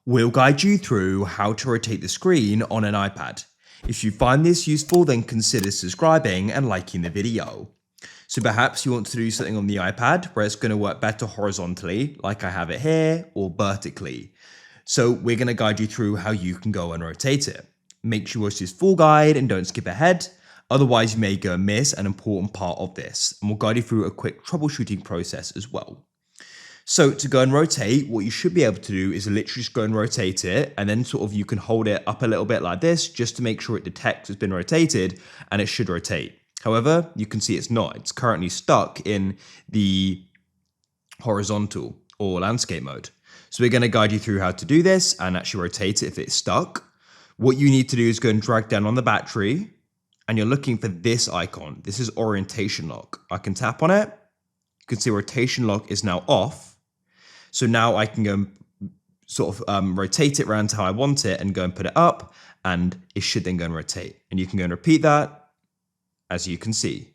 We'll guide you through how to rotate the screen on an iPad. If you find this useful, then consider subscribing and liking the video. So perhaps you want to do something on the iPad where it's going to work better horizontally, like I have it here, or vertically. So we're going to guide you through how you can go and rotate it. Make sure you watch this full guide and don't skip ahead. Otherwise, you may go and miss an important part of this. And we'll guide you through a quick troubleshooting process as well. So to go and rotate, what you should be able to do is literally just go and rotate it, and then sort of you can hold it up a little bit like this just to make sure it detects it's been rotated, and it should rotate. However, you can see it's not. It's currently stuck in the horizontal or landscape mode. So we're going to guide you through how to do this and actually rotate it if it's stuck. What you need to do is go and drag down on the battery, and you're looking for this icon. This is orientation lock. I can tap on it. You can see rotation lock is now off. So now I can go and sort of rotate it around to how I want it and go and put it up, and it should then go and rotate. And you can go and repeat that as you can see.